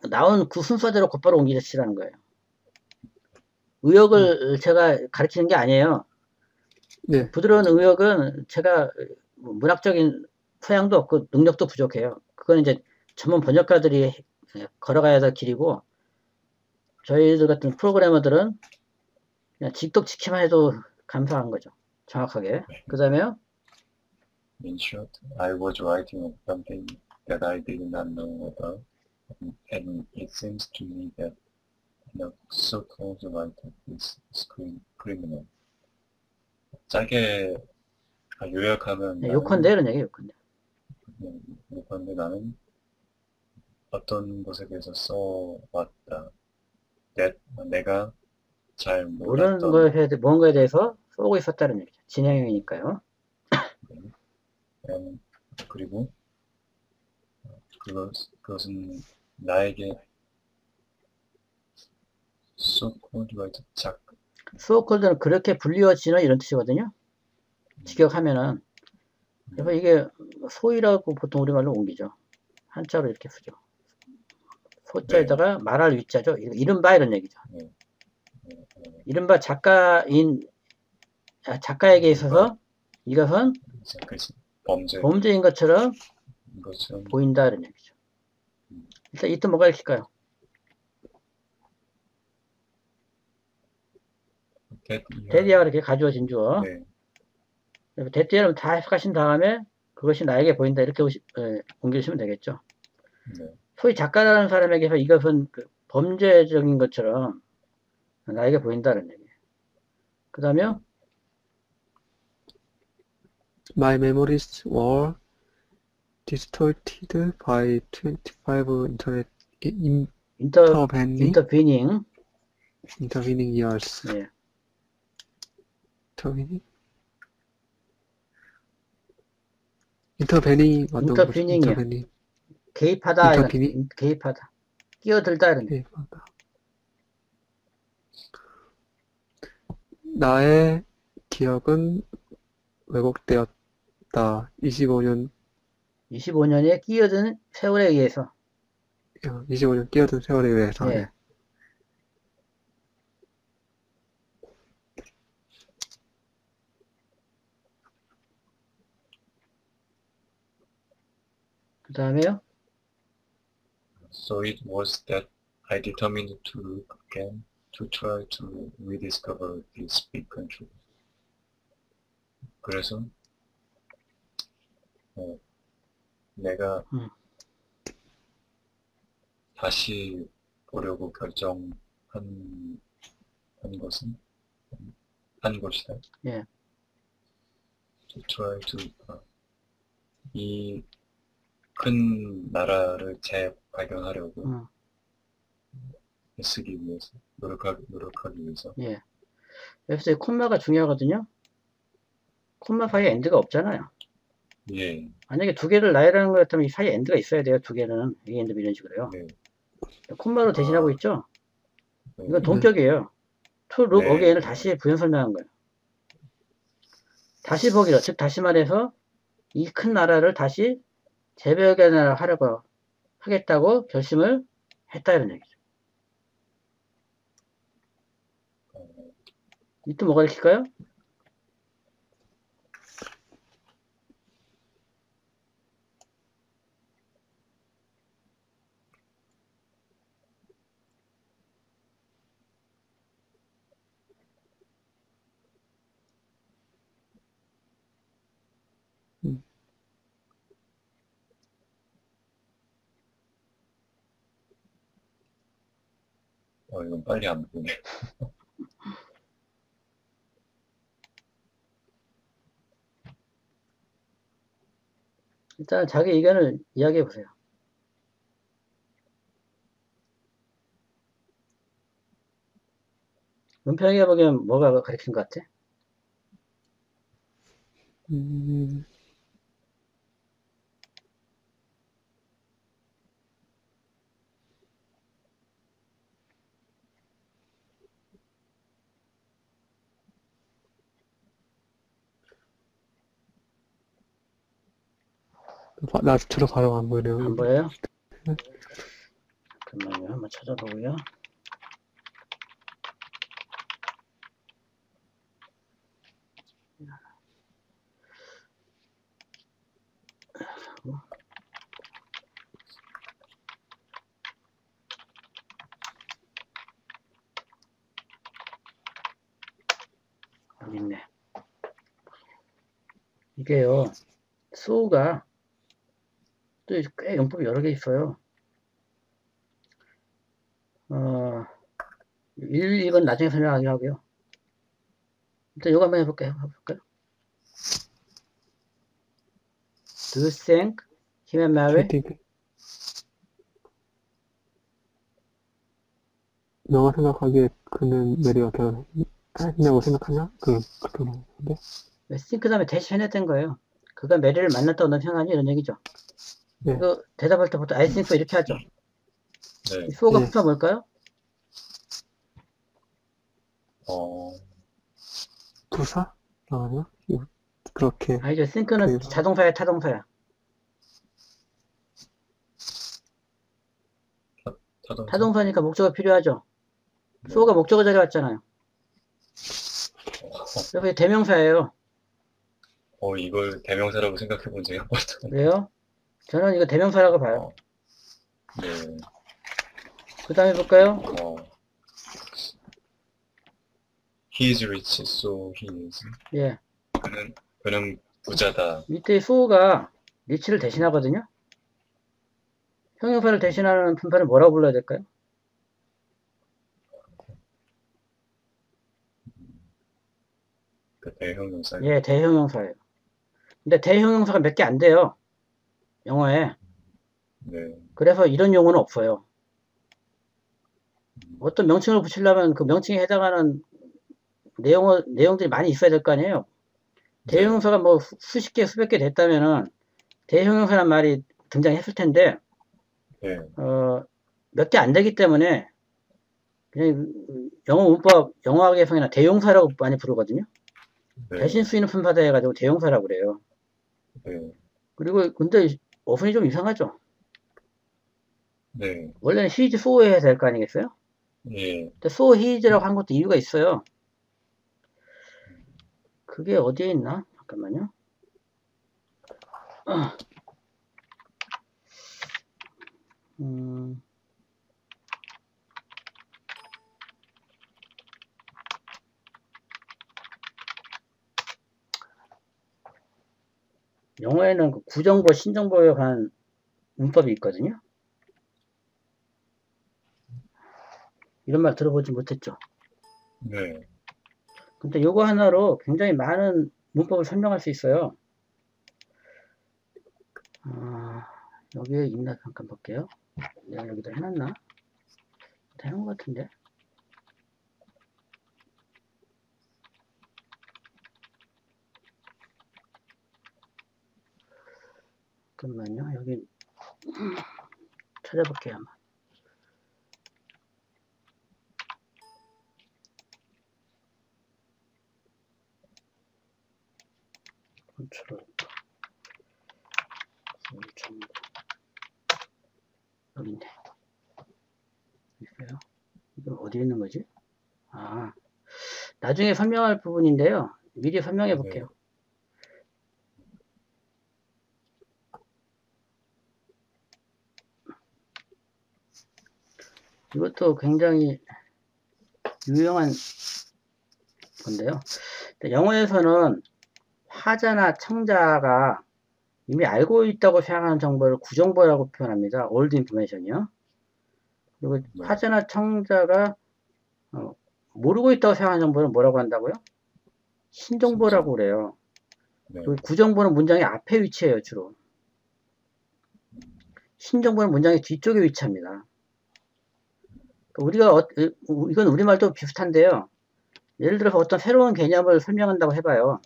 나온 그 순서대로 곧바로 옮기시라는 거예요. 의역을 제가 가르치는 게 아니에요. 네. 부드러운 의역은 제가 문학적인 소양도 없고 능력도 부족해요. 그건 이제 전문 번역가들이 걸어가야 될 길이고 저희들 같은 프로그래머들은 그냥 직독직해만 해도 감사한 거죠. 정확하게. 그 다음에요. In short, I was writing on something that I did not know about, and it seems to me that the so-called writer is criminal. 짧게 요약하면 욕한데 이런 얘기 욕한데. 요약하는데 나는 어떤 것에 대해서 써왔다. 내가 잘 모르는 몰랐던 거에 뭔가에 대해서 쏘고 있었다는 얘기죠. 진행형이니까요. 그리고 그것은 나에게 so-called writer 수어콜드는 그렇게 불리워지는 이런 뜻이거든요. 직역하면은. 그래서 이게 소이라고 보통 우리말로 옮기죠. 한자로 이렇게 쓰죠. 소자에다가 말할 위자죠. 이른바 이런 얘기죠. 이른바 작가에게 있어서 이것은 범죄인 것처럼 보인다 이런 얘기죠. 일단 이때 뭐가 있을까요? 대디아가 이렇게 가주어진 주어. 대디아는 다 해석하신 다음에 그것이 나에게 보인다 이렇게 옮기시면 되겠죠. 소위 작가라는 사람에게서 이것은 그 범죄적인 것처럼 나에게 보인다는 얘기예요. 그 다음에 My memories were distorted by 25 intervening years. 네. intervening이요. 개입하다. 개입하다. 끼어들다 이런 얘기. 나의 기억은 왜곡되었다. 25년에 끼어든 세월에 의해서. 25년 끼어든 세월에 의해서. 네. 네. 그 다음에요. So it was that I determined to look again to try to rediscover this big country. 그래서 내가 다시 보려고 결정한 것이다. 예. To try to 이 큰 나라를 재발견하려고 애쓰기 위해서 노력하기 위해서. 예. 그래서 콤마가 중요하거든요. 콤마 사이에 엔드가 없잖아요. 예. 만약에 두 개를 나열하는 것 같으면 이 사이에 엔드가 있어야 돼요. 두 개는 A 엔드 이런 식으로요. 네. 콤마로 대신하고 있죠. 이건 동격이에요. to look again을 다시 부연 설명한 거예요. 다시 보기로, 즉 다시 말해서 이 큰 나라를 다시 재발견하려고 하겠다고 결심을 했다 이런 얘기죠. 이때 뭐가 읽힐까요? 이건 빨리 안 보네. 일단 자기 의견을 이야기해 보세요. 은평이가 보기엔 뭐가 가리킨 것 같아? 음, 나주로 바로 안 보이네요. 안 이게. 보여요? 잠깐만요. 한번 찾아보고요. 여기 있네. 이게요, 수호가 또 꽤 용법이 여러 개 있어요. 1번 나중에 설명하기로 하고요. 일단 이거 한번 해볼까요? Do you think him and Mary? 캐팅. 너가 생각하기에 그는 메리와 결혼했냐고 생각하냐? 그렇게 물어보는데. think 다음에 대시 해냈던 거예요. 그가 메리를 만났다 오는 평안이 이런 얘기죠. 네. 이거 대답할 때 보통 I think 이렇게 하죠. 네. 이 수호가 네. 부사 뭘까요? 부사? 아니요. 그렇게. 아니죠. think는 그- 자동사야, 타동사야. 타동사니까 목적어 필요하죠. 수호가 목적어 자리에 왔잖아요. 그래서 대명사예요. 이걸 대명사라고 생각해 본 적이 한 번도 없는데. 왜요? 저는 이거 대명사라고 봐요. 네. 그 다음에 볼까요? He is rich, so he is. 예. 그는 부자다. 이때 수호가 리치를 대신하거든요. 형용사를 대신하는 분사를 뭐라고 불러야 될까요? 그 대형용사. 예, 대형용사예요. 근데 대형용사가 몇 개 안 돼요. 영어에. 네. 그래서 이런 용어는 없어요. 어떤 명칭을 붙이려면 그 명칭에 해당하는 내용들이 많이 있어야 될 거 아니에요. 대형용사가 뭐 수십 개, 수백 개 됐다면은 대형용사란 말이 등장했을 텐데, 네. 몇 개 안 되기 때문에 그냥 영어 문법, 영어학에서나 대용사라고 많이 부르거든요. 네. 대신 쓰이는 품사다 해가지고 대용사라고 그래요. 네. 그리고 근데 어순이 좀 이상하죠. 네. 원래는 he is so 해야 될 거 아니겠어요? 예. 근데 so he is라고 한 것도 이유가 있어요. 그게 어디에 있나? 잠깐만요. 영어에는 그 구정보, 신정보에 관한 문법이 있거든요. 이런 말 들어보지 못했죠. 네. 근데 요거 하나로 굉장히 많은 문법을 설명할 수 있어요. 여기에 있나 잠깐 볼게요. 내가 여기다 해놨나? 해놓은 것 같은데. 잠깐만요. 여기 찾아볼게요. 아마. 컨트롤 여기 있네. 있어요? 이거 어디에 있는 거지? 나중에 설명할 부분인데요. 미리 설명해 볼게요. 이것도 굉장히 유용한 건데요. 영어에서는 화자나 청자가 이미 알고 있다고 생각하는 정보를 구정보라고 표현합니다. old information이요. 그리고 화자나 청자가 모르고 있다고 생각하는 정보는 뭐라고 한다고요? 신정보라고 그래요. 네. 그리고 구정보는 문장의 앞에 위치해요, 주로. 신정보는 문장의 뒤쪽에 위치합니다. 우리가 이건 우리말도 비슷한데요. 예를 들어서 어떤 새로운 개념을 설명한다고 해봐요.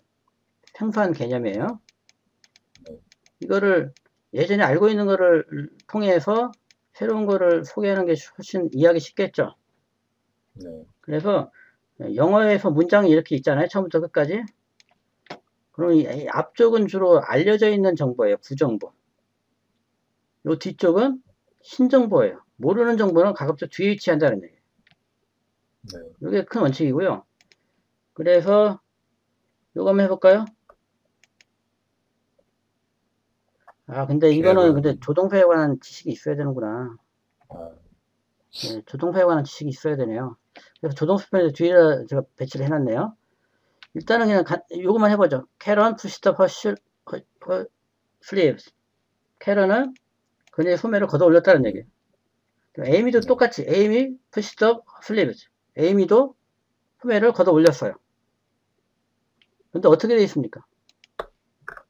생소한 개념이에요. 이거를 예전에 알고 있는 거를 통해서 새로운 거를 소개하는 게 훨씬 이해하기 쉽겠죠. 네. 그래서 영어에서 문장이 이렇게 있잖아요. 처음부터 끝까지. 그럼 이 앞쪽은 주로 알려져 있는 정보예요. 구정보. 요 뒤쪽은 신정보예요. 모르는 정보는 가급적 뒤에 위치한다는 얘기예요. 네. 이게 큰 원칙이고요. 그래서 요거 한번 해볼까요? 아, 근데 이거는 근데 조동사에 관한 지식이 있어야 되는구나. 아, 네, 조동사에 관한 지식이 있어야 되네요. 그래서 조동사 편에 뒤에 제가 배치를 해놨네요. 일단은 그냥 요것만 해보죠. Karen pushed her sleeves. Karen은 그녀의 소매를 걷어 올렸다는 얘기예요. 에이미도 똑같이 에이미 pushed up her sleeves. 에이미도 소매를 걷어 올렸어요. 근데 어떻게 되어 있습니까?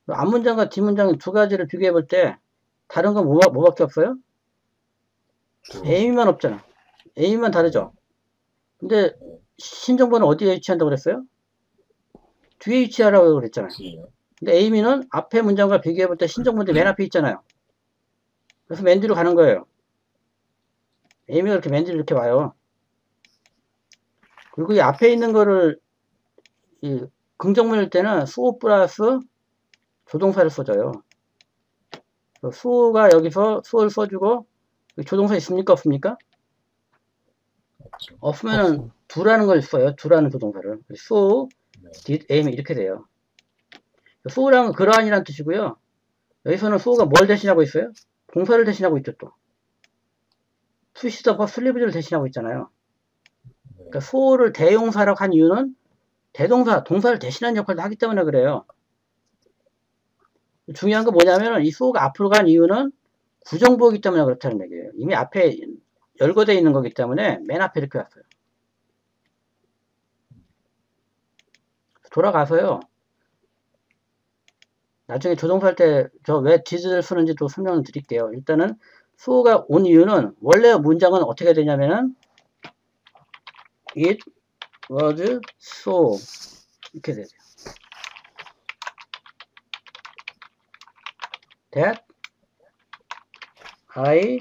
앞문장과 뒷문장 두 가지를 비교해 볼 때 다른 건 뭐밖에 없어요? 에이미만 없잖아. 에이미만 다르죠. 근데 신정보는 어디에 위치한다고 그랬어요? 뒤에 위치하라고 그랬잖아요. 근데 에이미는 앞에 문장과 비교해 볼 때 신정보인데 맨 앞에 있잖아요. 그래서 맨 뒤로 가는 거예요. 에이미가 이렇게 맨 뒤로 이렇게 와요. 그리고 이 앞에 있는 거를 이 긍정문일 때는 수호 플러스 조동사를 써줘요. 수호가 여기서 수호를 써주고 조동사 있습니까? 없습니까? 없으면은 두라는 걸 써요. 두라는 조동사를. so, did, aim 이렇게 돼요. so랑은 그러한이란 뜻이고요. 여기서는 so가 뭘 대신하고 있어요? 동사를 대신하고 있죠 또. pushed up sleeve를 대신하고 있잖아요. 그러니까 so를 대용사라고 한 이유는 대동사, 동사를 대신하는 역할도 하기 때문에 그래요. 중요한 건 뭐냐면 이 so가 앞으로 간 이유는 구정보이기 때문에 그렇다는 얘기예요. 이미 앞에 열거되어 있는 거기 때문에 맨 앞에 이렇게 왔어요. 돌아가서요. 나중에 조동사 할 때 저 왜 did를 쓰는지 또 설명을 드릴게요. 일단은 so가 온 이유는 원래 문장은 어떻게 되냐면은 it was so 이렇게 되죠. that I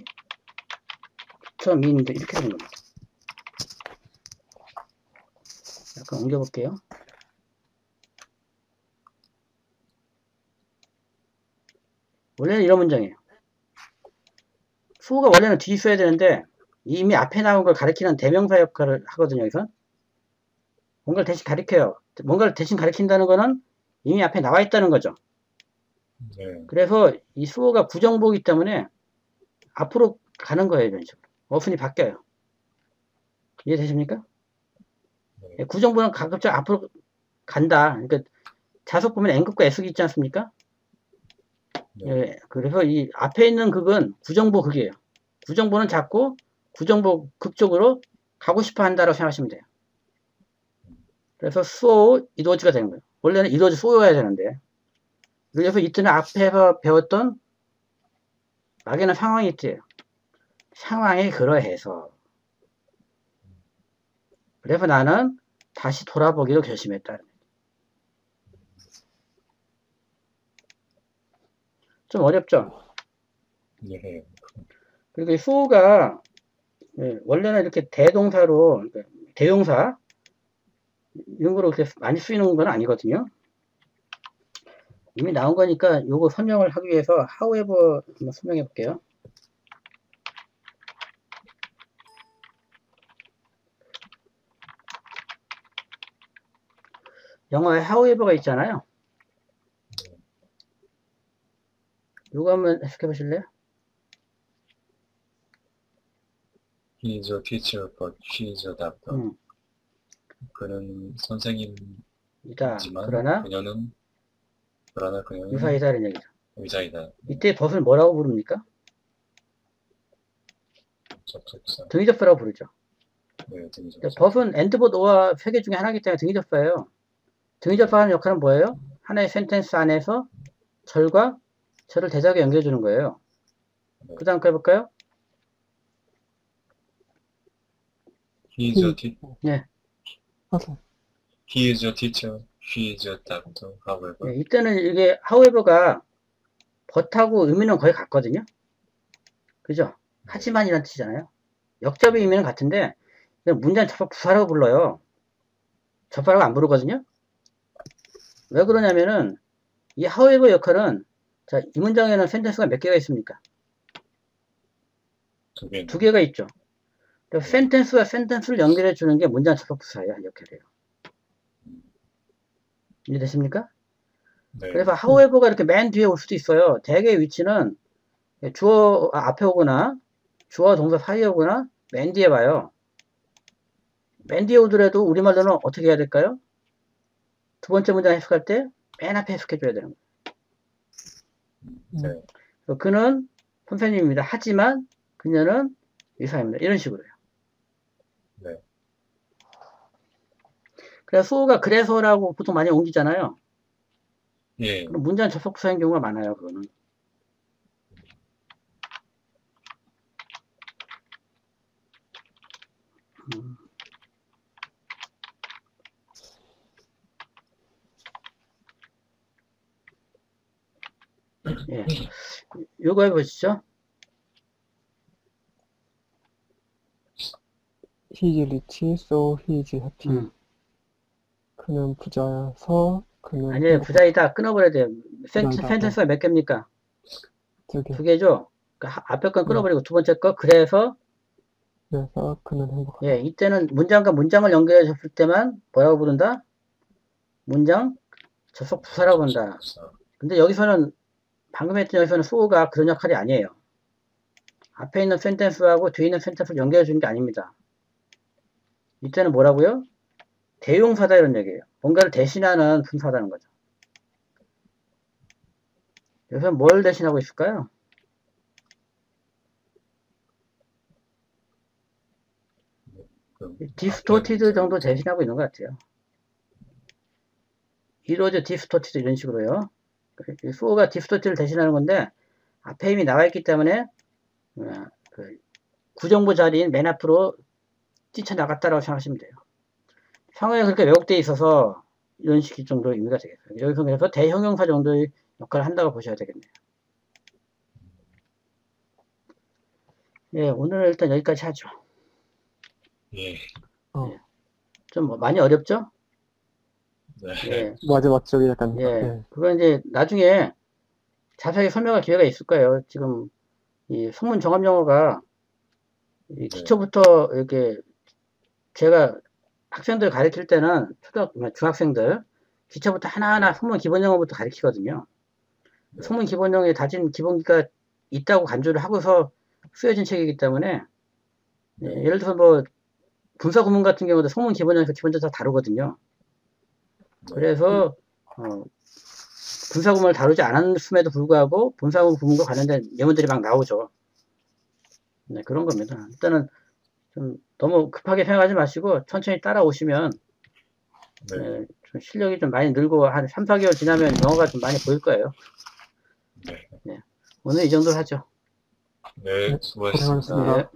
determined 이렇게 되는 겁니다. 약간 옮겨볼게요. 원래는 이런 문장이에요. so가 원래는 뒤에 있어야 되는데 이미 앞에 나온 걸 가리키는 대명사 역할을 하거든요. 여기서 뭔가를 대신 가리켜요. 뭔가를 대신 가리킨다는 거는 이미 앞에 나와 있다는 거죠. 네. 그래서 이 수어가 부정보이기 때문에 앞으로 가는 거예요. 이런 식으로. 어순이 바뀌어요. 이해되십니까? 네. 구정보는 가급적 앞으로 간다. 그러니까 자석 보면 N극과 S극이 있지 않습니까? 네. 예, 그래서 이 앞에 있는 극은 구정보 극이에요. 구정보는 자꾸 구정보 극 쪽으로 가고 싶어 한다라고 생각하시면 돼요. 그래서 so, it was가 되는 거예요. 원래는 it was so여야 되는데. 그래서 이때는 앞에서 배웠던 막에는 상황이 있대요. 상황이 그러해서. 그래서 나는 다시 돌아보기로 결심했다. 좀 어렵죠? 네. 그리고 이 so가 원래는 이렇게 대동사로, 그러니까 대용사, 이런 거로 그렇게 많이 쓰이는 건 아니거든요. 이미 나온 거니까 요거 설명을 하기 위해서 however 한번 설명해 볼게요. 영어에 however가 있잖아요. 요거 한번 해석해 보실래요? He is a teacher, but she is a doctor. 그는 선생님이지만 그러나 그녀는 의사이다라는 얘기죠. 의사이다. 이때 벗을 뭐라고 부릅니까? 접속사. 등위접사라고 부르죠. 네, 등위접사. 그러니까 벗은 엔드봇 오와 세 개 중에 하나이기 때문에 등위접사예요. 등위접사 하는 역할은 뭐예요? 하나의 센텐스 안에서 절과 절을 대작에 연결해 주는 거예요. 네. 그 다음 거 해볼까요? He is a teacher. 네. He is your teacher. She is your doctor. However, 예, 이때는 이게 however가 but하고 의미는 거의 같거든요. 그죠? 하지만이라는 뜻이잖아요. 역접의 의미는 같은데 문장 접속 부사라고 불러요. 접사라고 안 부르거든요. 왜 그러냐면은 이 however 역할은 자, 이 문장에는 센텐스가 몇 개가 있습니까? 두 개가 있죠. 센텐스와 센텐스를 연결해 주는 게 문장 접속 부사예요. 역할이에요. 이해되십니까? 네. 그래서 however가 이렇게 맨 뒤에 올 수도 있어요. 대개 위치는 주어 앞에 오거나 주어 동사 사이에 오거나 맨 뒤에 와요. 맨 뒤에 오더라도 우리말로는 어떻게 해야 될까요? 두 번째 문장 해석할 때 맨 앞에 해석해 줘야 되는 거예요. 네. 그는 선생님입니다. 하지만 그녀는 의사입니다. 이런 식으로요. 네. 그래서 수호가 그래서라고 보통 많이 옮기잖아요. 예. 그럼 문장 접속 부사인 경우가 많아요. 그거는. 예. 요거 해보시죠. He's rich, so he's happy. 그는 부자여서 그는 아니에요. 부자이다. 끊어버려야 돼요. 부자이다. 센텐스가 몇 개입니까? 두 개. 두 개죠? 그러니까 앞에 건 끊어버리고 두 번째 거 그래서 그래서 그는 행복하다. 예, 이때는 문장과 문장을 연결해 줬을 때만 뭐라고 부른다? 문장 접속 부사라고 부른다. 근데 여기서는 방금 했던 여기서는 수호가 그런 역할이 아니에요. 앞에 있는 센텐스하고 뒤에 있는 센텐스를 연결해 주는 게 아닙니다. 이때는 뭐라고요? 대용사다 이런 얘기예요. 뭔가를 대신하는 분사다는 거죠. 여기서 뭘 대신하고 있을까요? 디스토티드 정도 대신하고 있는 것 같아요. 이로저 디스토티드 이런 식으로요. 수호가 디스토티드를 대신하는 건데 앞에 이미 나와 있기 때문에 그 구정부 자리인 맨 앞으로 뛰쳐나갔다라고 생각하시면 돼요. 상황이 그렇게 왜곡되어 있어서 이런 식의 정도 의미가 되겠어요. 여기서 그래서 대형용사 정도의 역할을 한다고 보셔야 되겠네요. 예, 오늘 일단 여기까지 하죠. 예. 예. 좀 많이 어렵죠? 네. 예. 마지막 쪽이 약간. 예. 그거 이제 나중에 자세하게 설명할 기회가 있을 거예요. 지금 이 성문 종합 영어가 이 기초부터 이렇게 제가 학생들 가르칠 때는 중학생들 기초부터 하나하나 성문 기본 영어부터 가르치거든요. 성문 기본 영어에 다진 기본기가 있다고 간주를 하고서 쓰여진 책이기 때문에 예, 예를 들어서 뭐 분사 구문 같은 경우도 성문 기본 영어에서 기본적으로 다 다루거든요. 그래서 분사 구문을 다루지 않았음에도 불구하고 분사 구문과 관련된 예문들이 막 나오죠. 네, 그런 겁니다. 일단은 좀 너무 급하게 생각하지 마시고 천천히 따라오시면 네. 네, 좀 실력이 좀 많이 늘고 한 3, 4개월 지나면 영어가 좀 많이 보일 거예요. 네. 네, 오늘 이 정도로 하죠. 네, 수고하셨습니다. 고생하셨습니다. 네.